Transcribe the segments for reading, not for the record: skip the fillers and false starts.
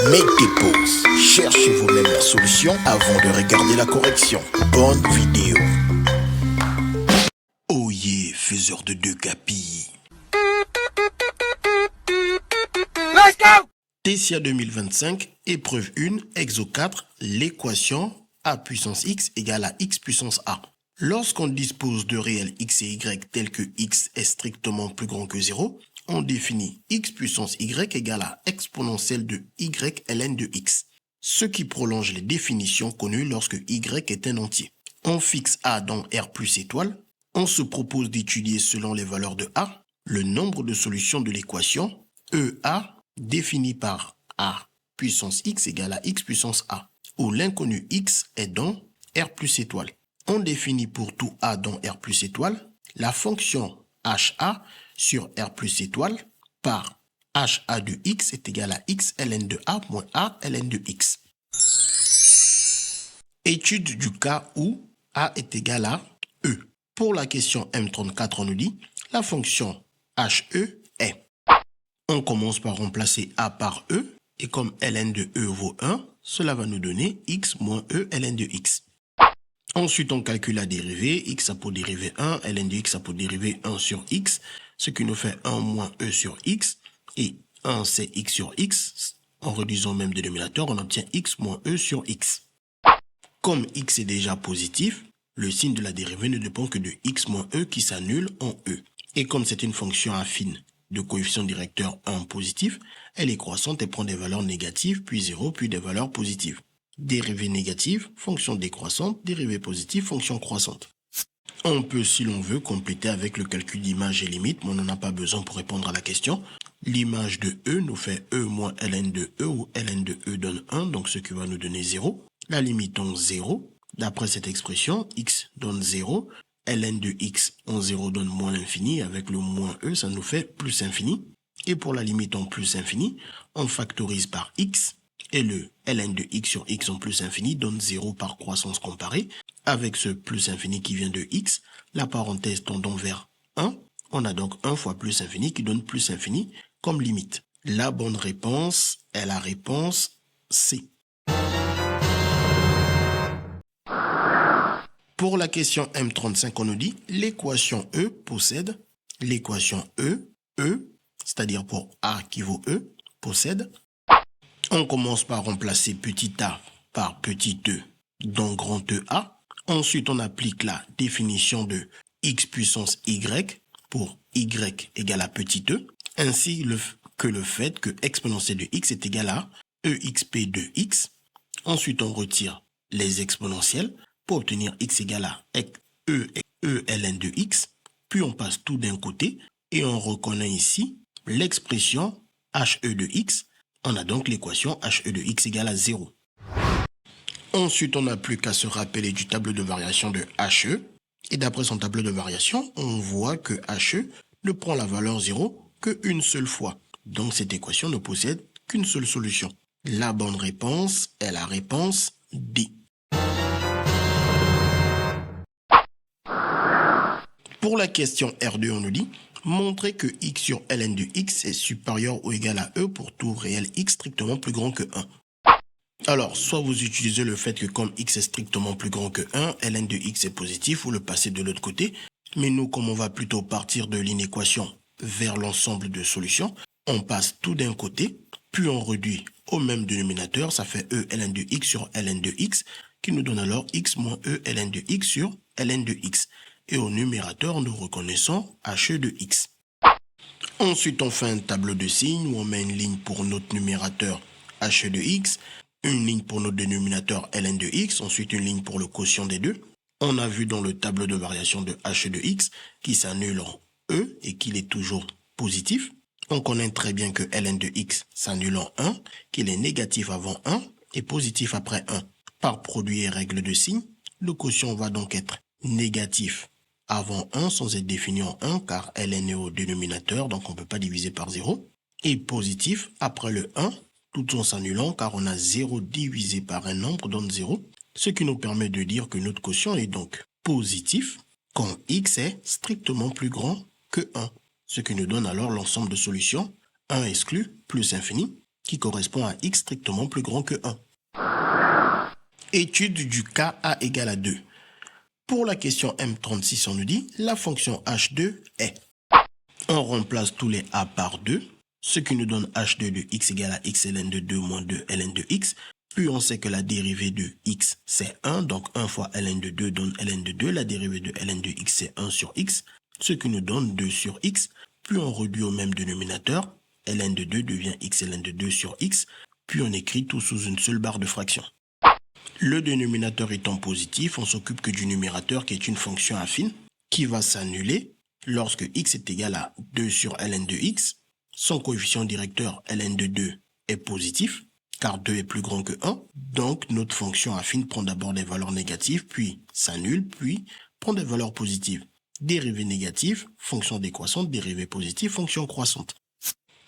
Mettez pause, cherchez vous-même la solution avant de regarder la correction. Bonne vidéo. Oh yeah, faiseur de 2 capilles. Let's go! Tessia 2025, épreuve 1, exo 4, l'équation a puissance x égale à x puissance a. Lorsqu'on dispose de réels x et y tels que x est strictement plus grand que 0, on définit x puissance y égale à exponentielle de y ln de x, ce qui prolonge les définitions connues lorsque y est un entier. On fixe a dans R plus étoile, on se propose d'étudier selon les valeurs de a, le nombre de solutions de l'équation EA défini par a puissance x égale à x puissance a, où l'inconnu x est dans R plus étoile. On définit pour tout a dans R plus étoile la fonction HA sur R plus étoile par HA de x est égal à x ln de a moins a ln de x. Étude du cas où a est égal à e. Pour la question M34, on nous dit la fonction HE est. On commence par remplacer a par e et comme ln de e vaut 1, cela va nous donner x moins e ln de x. Ensuite, on calcule la dérivée, x a pour dérivée 1, ln de x a pour dérivée 1 sur x, ce qui nous fait 1 moins e sur x, et 1 c'est x sur x. En réduisant même dénominateur, on obtient x moins e sur x. Comme x est déjà positif, le signe de la dérivée ne dépend que de x moins e qui s'annule en e. Et comme c'est une fonction affine de coefficient directeur 1 positif, elle est croissante et prend des valeurs négatives, puis 0, puis des valeurs positives. Dérivée négative, fonction décroissante, dérivée positive, fonction croissante. On peut, si l'on veut, compléter avec le calcul d'image et limite, mais on n'en a pas besoin pour répondre à la question. L'image de e nous fait e moins ln de e, où ln de e donne 1, donc ce qui va nous donner 0. La limite donne 0. D'après cette expression, x donne 0. ln de x en 0 donne moins l'infini. Avec le moins e, ça nous fait plus infini. Et pour la limite en plus infini, on factorise par x. Et le ln de x sur x en plus infini donne 0 par croissance comparée. Avec ce plus infini qui vient de x, la parenthèse tendant vers 1, on a donc 1 fois plus infini qui donne plus infini comme limite. La bonne réponse est la réponse C. Pour la question M35, on nous dit l'équation E possède l'équation E, c'est-à-dire pour A qui vaut E, possède. On commence par remplacer petit a par petit e dans grand EA. Ensuite, on applique la définition de x puissance y pour y égale à petit e, ainsi que le fait que exponentielle de x est égal à exp de x. Ensuite, on retire les exponentielles pour obtenir x égale à e ln de x. Puis, on passe tout d'un côté et on reconnaît ici l'expression he de x. On a donc l'équation he de x égale à 0. Ensuite, on n'a plus qu'à se rappeler du tableau de variation de he. Et d'après son tableau de variation, on voit que he ne prend la valeur 0 qu'une seule fois. Donc cette équation ne possède qu'une seule solution. La bonne réponse est la réponse D. Pour la question R2, on nous dit montrer que x sur ln de x est supérieur ou égal à e pour tout réel x strictement plus grand que 1. Alors, soit vous utilisez le fait que comme x est strictement plus grand que 1, ln de x est positif, ou le passez de l'autre côté. Mais nous, comme on va plutôt partir de l'inéquation vers l'ensemble de solutions, on passe tout d'un côté, puis on réduit au même dénominateur, ça fait e ln de x sur ln de x, qui nous donne alors x moins e ln de x sur ln de x. Et au numérateur, nous reconnaissons he de x. Ensuite, on fait un tableau de signes où on met une ligne pour notre numérateur he de x, une ligne pour notre dénominateur ln de x, ensuite une ligne pour le quotient des deux. On a vu dans le tableau de variation de he de x qui s'annule en e et qu'il est toujours positif. On connaît très bien que ln de x s'annule en 1, qu'il est négatif avant 1 et positif après 1. Par produit et règle de signe, le quotient va donc être négatif avant 1 sans être défini en 1 car ln est au dénominateur, donc on ne peut pas diviser par 0. Et positif après le 1, tout en s'annulant car on a 0 divisé par un nombre donne 0, ce qui nous permet de dire que notre quotient est donc positif quand x est strictement plus grand que 1, ce qui nous donne alors l'ensemble de solutions 1 exclu plus infini qui correspond à x strictement plus grand que 1. Étude du cas a égale à 2. Pour la question M36, on nous dit la fonction h2 est. On remplace tous les a par 2, ce qui nous donne h2 de x égale à x ln de 2 moins 2 ln de x. Puis on sait que la dérivée de x c'est 1, donc 1 fois ln de 2 donne ln de 2. La dérivée de ln de x c'est 1 sur x, ce qui nous donne 2 sur x. Puis on réduit au même dénominateur, ln de 2 devient x ln de 2 sur x. Puis on écrit tout sous une seule barre de fraction. Le dénominateur étant positif, on s'occupe que du numérateur qui est une fonction affine qui va s'annuler lorsque x est égal à 2 sur ln de x. Son coefficient directeur ln de 2 est positif car 2 est plus grand que 1. Donc notre fonction affine prend d'abord des valeurs négatives, puis s'annule, puis prend des valeurs positives. Dérivée négative, fonction décroissante, dérivée positive, fonction croissante.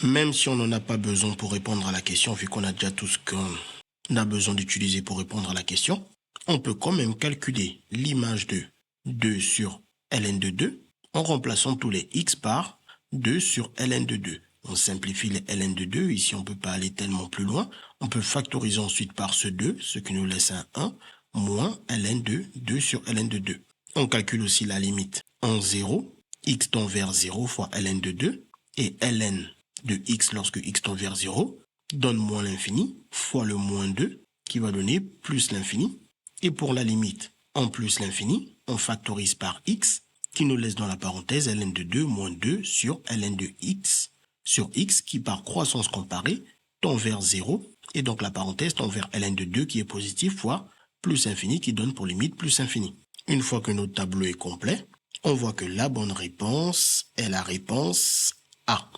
Même si on n'en a pas besoin pour répondre à la question, vu qu'on a déjà tout ce qu'on a besoin d'utiliser pour répondre à la question, on peut quand même calculer l'image de 2 sur ln de 2 en remplaçant tous les x par 2 sur ln de 2. On simplifie les ln de 2, ici on ne peut pas aller tellement plus loin. On peut factoriser ensuite par ce 2, ce qui nous laisse un 1, moins ln de 2 sur ln de 2. On calcule aussi la limite en 0, x tend vers 0 fois ln de 2, et ln de x lorsque x tend vers 0 donne moins l'infini fois le moins 2, qui va donner plus l'infini. Et pour la limite en plus l'infini, on factorise par x, qui nous laisse dans la parenthèse ln de 2 moins 2 sur ln de x sur x, qui par croissance comparée tend vers 0, et donc la parenthèse tend vers ln de 2 qui est positif fois plus infini qui donne pour limite plus infini. Une fois que notre tableau est complet, on voit que la bonne réponse est la réponse A.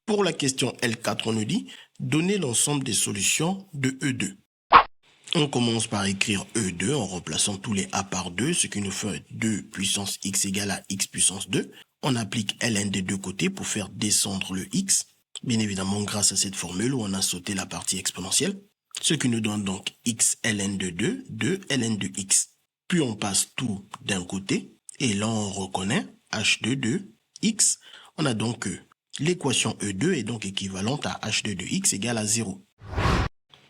Pour la question L4, on nous dit « Donnez l'ensemble des solutions de E2 ». On commence par écrire E2 en remplaçant tous les A par 2, ce qui nous fait 2 puissance x égale à x puissance 2. On applique ln des deux côtés pour faire descendre le x, bien évidemment grâce à cette formule où on a sauté la partie exponentielle, ce qui nous donne donc x ln de 2, 2 ln de x. Puis on passe tout d'un côté, et là on reconnaît h2 de x. On a donc que l'équation E2 est donc équivalente à h2 de x égale à 0.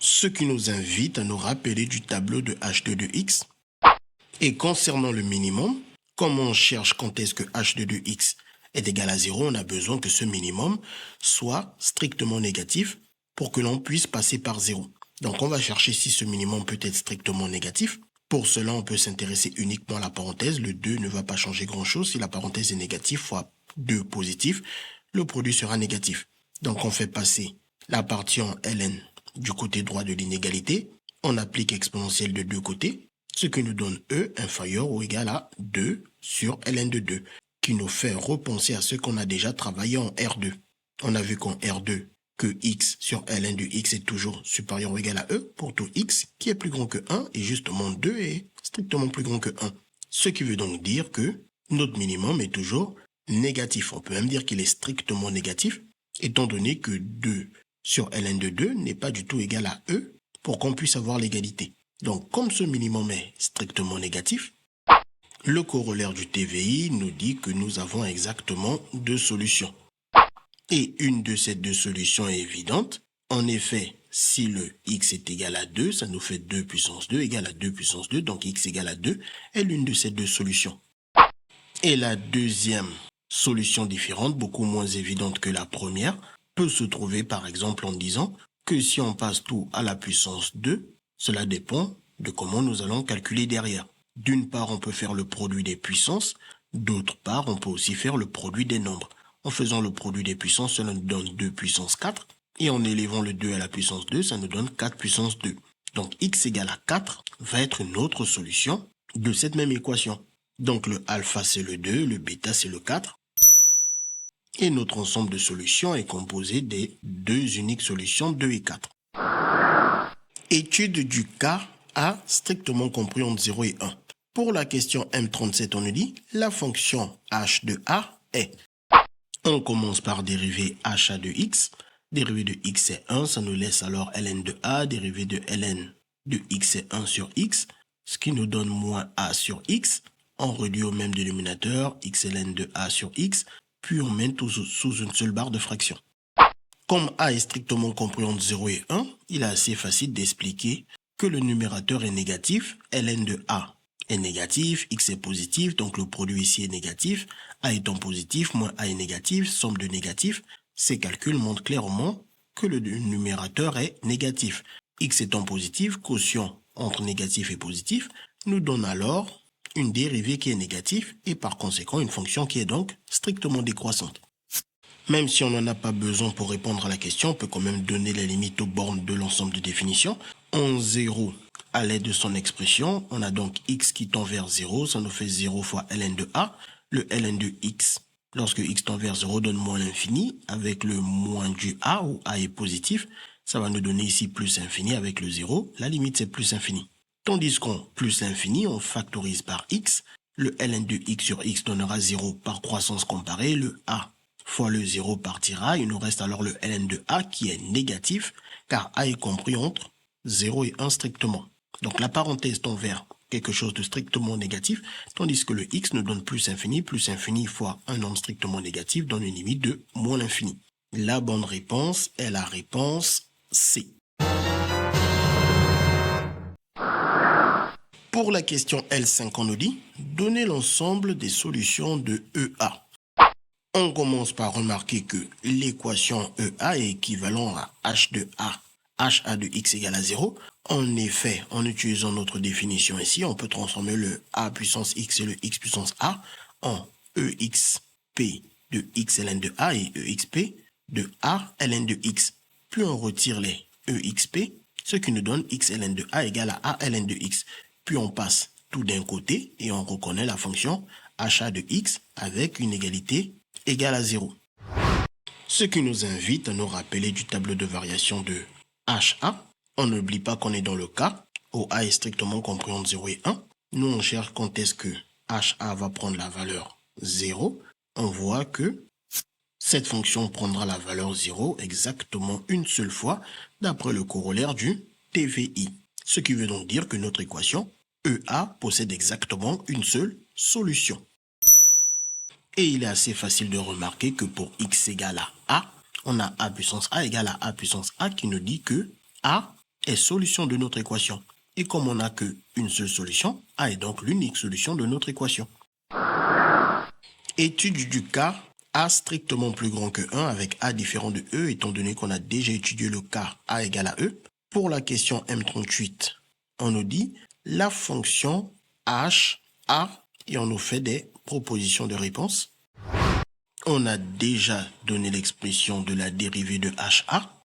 Ce qui nous invite à nous rappeler du tableau de h2 de x. Et concernant le minimum, comme on cherche quand est-ce que h2 de x est égal à 0, on a besoin que ce minimum soit strictement négatif pour que l'on puisse passer par 0. Donc on va chercher si ce minimum peut être strictement négatif. Pour cela, on peut s'intéresser uniquement à la parenthèse. Le 2 ne va pas changer grand-chose. Si la parenthèse est négative fois 2 positif, le produit sera négatif. Donc on fait passer la partie en ln du côté droit de l'inégalité. On applique exponentielle de deux côtés, ce qui nous donne E inférieur ou égal à 2 sur ln de 2, qui nous fait repenser à ce qu'on a déjà travaillé en R2. On a vu qu'en R2, que x sur ln de x est toujours supérieur ou égal à E pour tout x qui est plus grand que 1, et justement 2 est strictement plus grand que 1. Ce qui veut donc dire que notre minimum est toujours négatif. On peut même dire qu'il est strictement négatif, étant donné que 2 sur ln de 2 n'est pas du tout égal à E pour qu'on puisse avoir l'égalité. Donc, comme ce minimum est strictement négatif, le corollaire du TVI nous dit que nous avons exactement deux solutions. Et une de ces deux solutions est évidente. En effet, si le x est égal à 2, ça nous fait 2 puissance 2 égale à 2 puissance 2, donc x égale à 2 est l'une de ces deux solutions. Et la deuxième solution différente, beaucoup moins évidente que la première, peut se trouver par exemple en disant que si on passe tout à la puissance 2, cela dépend de comment nous allons calculer derrière. D'une part, on peut faire le produit des puissances, d'autre part, on peut aussi faire le produit des nombres. En faisant le produit des puissances, cela nous donne 2 puissance 4, et en élevant le 2 à la puissance 2, ça nous donne 4 puissance 2. Donc x égale à 4 va être une autre solution de cette même équation. Donc le alpha c'est le 2, le bêta c'est le 4. Et notre ensemble de solutions est composé des deux uniques solutions 2 et 4. Étude du cas A strictement compris entre 0 et 1. Pour la question M37, on nous dit la fonction h de A est. On commence par dériver HA de x. Dérivée de x c'est 1, ça nous laisse alors ln de A. Dérivée de ln de x c'est 1 sur x, ce qui nous donne moins A sur x. On réduit au même dénominateur x ln de A sur x. puis on mène tout sous une seule barre de fraction. Comme a est strictement compris entre 0 et 1, il est assez facile d'expliquer que le numérateur est négatif, ln de a est négatif, x est positif, donc le produit ici est négatif, a étant positif, moins a est négatif, somme de négatifs. Ces calculs montrent clairement que le numérateur est négatif. X étant positif, quotient entre négatif et positif, nous donne alors une dérivée qui est négative et par conséquent une fonction qui est donc strictement décroissante. Même si on n'en a pas besoin pour répondre à la question, on peut quand même donner les limites aux bornes de l'ensemble de définition. En 0, à l'aide de son expression, on a donc x qui tend vers 0, ça nous fait 0 fois ln de a. Le ln de x, lorsque x tend vers 0, donne moins l'infini. Avec le moins du a, où a est positif, ça va nous donner ici plus infini avec le 0. La limite, c'est plus infini. Tandis qu'en plus l'infini, on factorise par x. Le ln de x sur x donnera 0 par croissance comparée. Le a fois le 0 partira. Il nous reste alors le ln de a qui est négatif, car a est compris entre 0 et 1 strictement. Donc la parenthèse tend vers quelque chose de strictement négatif, tandis que le x nous donne plus infini fois un nombre strictement négatif donne une limite de moins l'infini. La bonne réponse est la réponse C. Pour la question L5, on nous dit « Donnez l'ensemble des solutions de EA ». On commence par remarquer que l'équation EA est équivalente à H de A, HA de x égale à 0. En effet, en utilisant notre définition ici, on peut transformer le A puissance x et le x puissance A en EXP de x ln de A et EXP de A ln de x. Puis on retire les EXP, ce qui nous donne x ln de A égale à A ln de x. Puis on passe tout d'un côté et on reconnaît la fonction HA de x avec une égalité égale à 0. Ce qui nous invite à nous rappeler du tableau de variation de HA. On n'oublie pas qu'on est dans le cas où A est strictement compris entre 0 et 1. Nous, on cherche quand est-ce que HA va prendre la valeur 0. On voit que cette fonction prendra la valeur 0 exactement une seule fois d'après le corollaire du TVI. Ce qui veut donc dire que notre équation EA possède exactement une seule solution. Et il est assez facile de remarquer que pour x égale à A, on a A puissance A égale à A puissance A qui nous dit que A est solution de notre équation. Et comme on n'a qu'une seule solution, A est donc l'unique solution de notre équation. Étude du cas A strictement plus grand que 1 avec A différent de E, étant donné qu'on a déjà étudié le cas A égale à E. Pour la question M38, on nous dit la fonction H, A, et on nous fait des propositions de réponse. On a déjà donné l'expression de la dérivée de HA.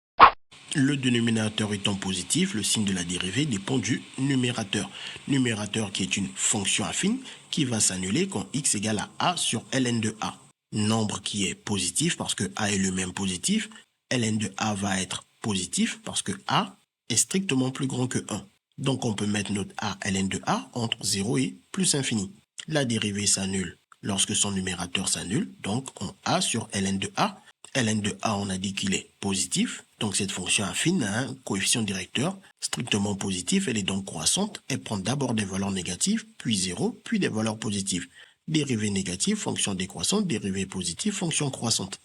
Le dénominateur étant positif, le signe de la dérivée dépend du numérateur. Numérateur qui est une fonction affine qui va s'annuler quand x égale à A sur ln de A. Nombre qui est positif parce que A est le même positif. Ln de A va être positif parce que A est strictement plus grand que 1. Donc on peut mettre notre A ln de A entre 0 et plus infini. La dérivée s'annule lorsque son numérateur s'annule, donc on A sur ln de A. ln de A, on a dit qu'il est positif, donc cette fonction affine a un coefficient directeur strictement positif, elle est donc croissante, elle prend d'abord des valeurs négatives, puis 0, puis des valeurs positives. Dérivée négative, fonction décroissante, dérivée positive, fonction croissante.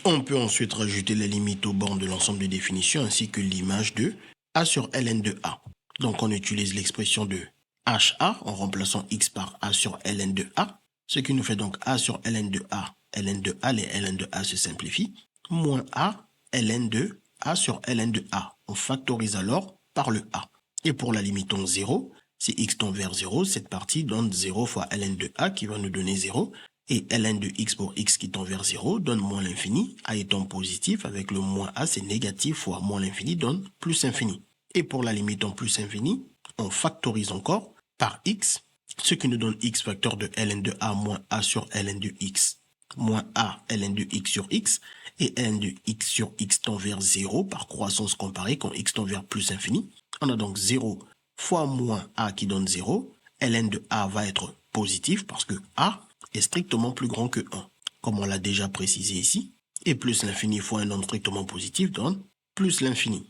On peut ensuite rajouter les limites aux bornes de l'ensemble de définitions ainsi que l'image de A sur ln de A. Donc on utilise l'expression de HA en remplaçant x par A sur ln de A, ce qui nous fait donc A sur ln de A. Ln de A, les ln de A se simplifient, moins A, ln de A sur ln de A. On factorise alors par le A. Et pour la limite en 0, si x tend vers 0, cette partie donne 0 fois ln de A qui va nous donner 0. Et ln de x pour x qui tend vers 0 donne moins l'infini. A étant positif, avec le moins A, c'est négatif fois moins l'infini donne plus infini. Et pour la limite en plus infini, on factorise encore par x, ce qui nous donne x facteur de ln de A moins A sur ln de x, moins A ln de x sur x, et ln de x sur x tend vers 0 par croissance comparée quand x tend vers plus infini. On a donc 0 fois moins A qui donne 0. Ln de A va être positif parce que A est strictement plus grand que 1, comme on l'a déjà précisé ici. Et plus l'infini fois un nombre strictement positif donne plus l'infini.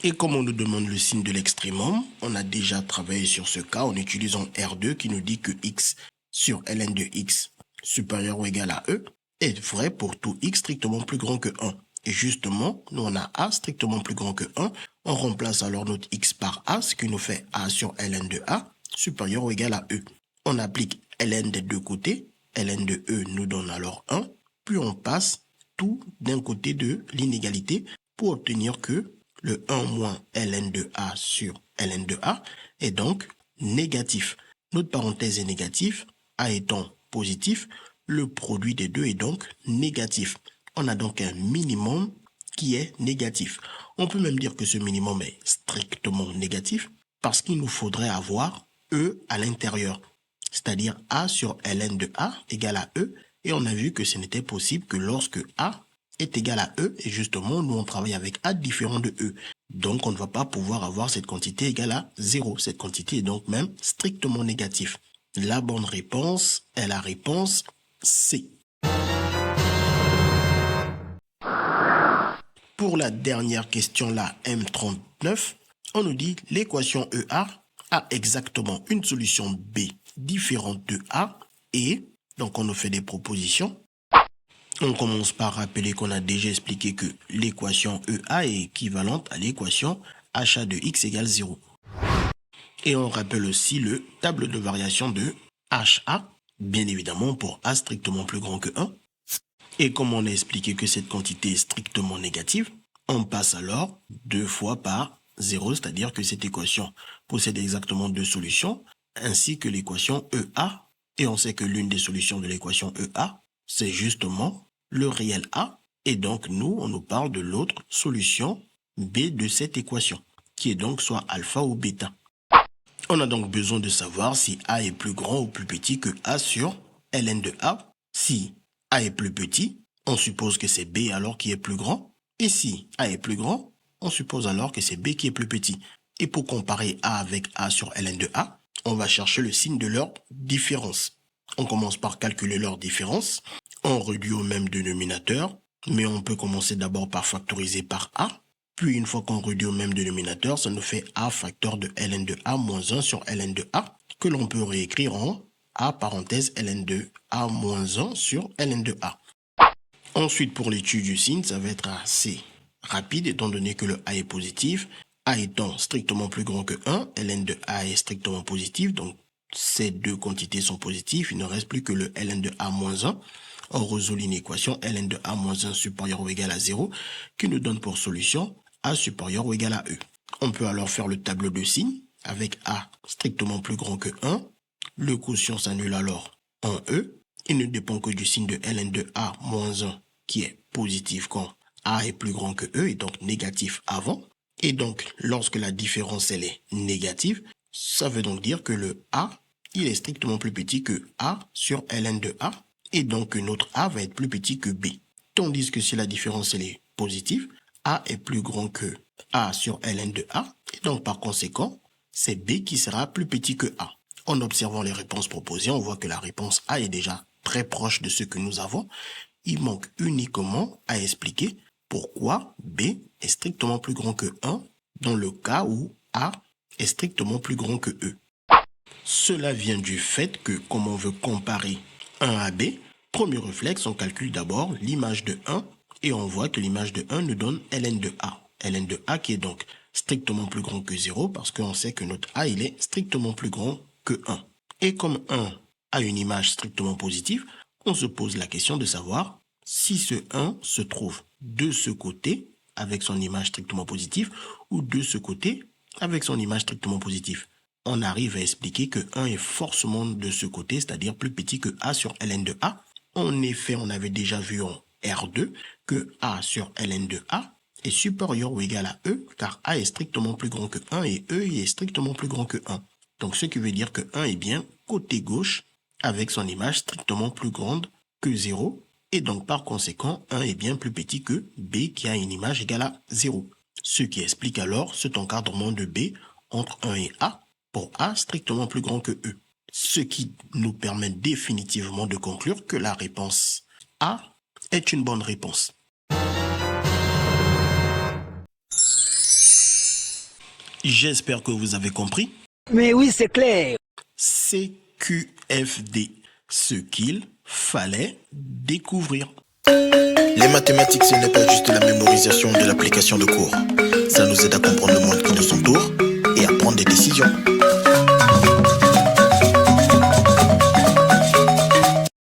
Et comme on nous demande le signe de l'extrémum, on a déjà travaillé sur ce cas en utilisant R2 qui nous dit que x sur ln de x supérieur ou égal à E. est vrai pour tout x strictement plus grand que 1. Et justement, nous on a a strictement plus grand que 1. On remplace alors notre x par a, ce qui nous fait a sur ln de a supérieur ou égal à e. On applique ln des deux côtés. Ln de e nous donne alors 1. Puis on passe tout d'un côté de l'inégalité pour obtenir que le 1 moins ln de a sur ln de a est donc négatif. Notre parenthèse est négative, a étant positif, le produit des deux est donc négatif. On a donc un minimum qui est négatif. On peut même dire que ce minimum est strictement négatif parce qu'il nous faudrait avoir E à l'intérieur, c'est-à-dire A sur ln de A égale à E, et on a vu que ce n'était possible que lorsque A est égal à E, et justement, nous on travaille avec A différent de E. Donc on ne va pas pouvoir avoir cette quantité égale à 0. Cette quantité est donc même strictement négative. La bonne réponse est la réponse C. Pour la dernière question, la M39, on nous dit l'équation EA a exactement une solution B différente de A et, donc on nous fait des propositions. On commence par rappeler qu'on a déjà expliqué que l'équation EA est équivalente à l'équation HA de x égale 0. Et on rappelle aussi le tableau de variation de HA, bien évidemment pour A strictement plus grand que 1. Et comme on a expliqué que cette quantité est strictement négative, on passe alors 2 fois par 0, c'est-à-dire que cette équation possède exactement deux solutions, ainsi que l'équation EA. Et on sait que l'une des solutions de l'équation EA, c'est justement le réel A. Et donc nous, on nous parle de l'autre solution B de cette équation, qui est donc soit alpha ou bêta. On a donc besoin de savoir si A est plus grand ou plus petit que A sur ln de A. Si A est plus petit, on suppose que c'est B alors qui est plus grand. Et si A est plus grand, on suppose alors que c'est B qui est plus petit. Et pour comparer A avec A sur ln de A, on va chercher le signe de leur différence. On commence par calculer leur différence. On réduit au même dénominateur, mais on peut commencer d'abord par factoriser par A. Puis une fois qu'on réduit au même dénominateur, ça nous fait A facteur de ln de A moins 1 sur ln de A, que l'on peut réécrire en A parenthèse ln de A moins 1 sur ln de A. Ensuite, pour l'étude du signe, ça va être assez rapide, étant donné que le A est positif. A étant strictement plus grand que 1, ln de A est strictement positif, donc ces deux quantités sont positives, il ne reste plus que le ln de A moins 1. On résout une équation ln de A moins 1 supérieur ou égal à 0, qui nous donne pour solution A supérieur ou égal à E. On peut alors faire le tableau de signes, avec A strictement plus grand que 1. Le quotient s'annule alors en E. Il ne dépend que du signe de ln de A moins 1, qui est positif quand A est plus grand que E, et donc négatif avant. Et donc, lorsque la différence elle est négative, ça veut donc dire que le A, il est strictement plus petit que A sur ln de A, et donc que notre A va être plus petit que B. Tandis que si la différence elle est positive, A est plus grand que A sur ln de A, et donc par conséquent, c'est B qui sera plus petit que A. En observant les réponses proposées, on voit que la réponse A est déjà très proche de ce que nous avons. Il manque uniquement à expliquer pourquoi B est strictement plus grand que 1 dans le cas où A est strictement plus grand que E. Cela vient du fait que, comme on veut comparer 1 à B, premier réflexe, on calcule d'abord l'image de 1 et on voit que l'image de 1 nous donne ln de A. Ln de A qui est donc strictement plus grand que 0 parce qu'on sait que notre A il est strictement plus grand que 1. Et comme 1 a une image strictement positive, on se pose la question de savoir si ce 1 se trouve de ce côté avec son image strictement positive ou de ce côté avec son image strictement positive. On arrive à expliquer que 1 est forcément de ce côté, c'est-à-dire plus petit que A sur ln de A. En effet, on avait déjà vu en R2 que A sur ln de A est supérieur ou égal à E, car A est strictement plus grand que 1 et E est strictement plus grand que 1. Donc ce qui veut dire que 1 est bien côté gauche avec son image strictement plus grande que 0, et donc par conséquent 1 est bien plus petit que B qui a une image égale à 0. Ce qui explique alors cet encadrement de B entre 1 et A pour A strictement plus grand que E. Ce qui nous permet définitivement de conclure que la réponse A est une bonne réponse. J'espère que vous avez compris. Mais oui, c'est clair. CQFD, ce qu'il fallait découvrir. Les mathématiques, ce n'est pas juste la mémorisation de l'application de cours. Ça nous aide à comprendre le monde qui nous entoure et à prendre des décisions.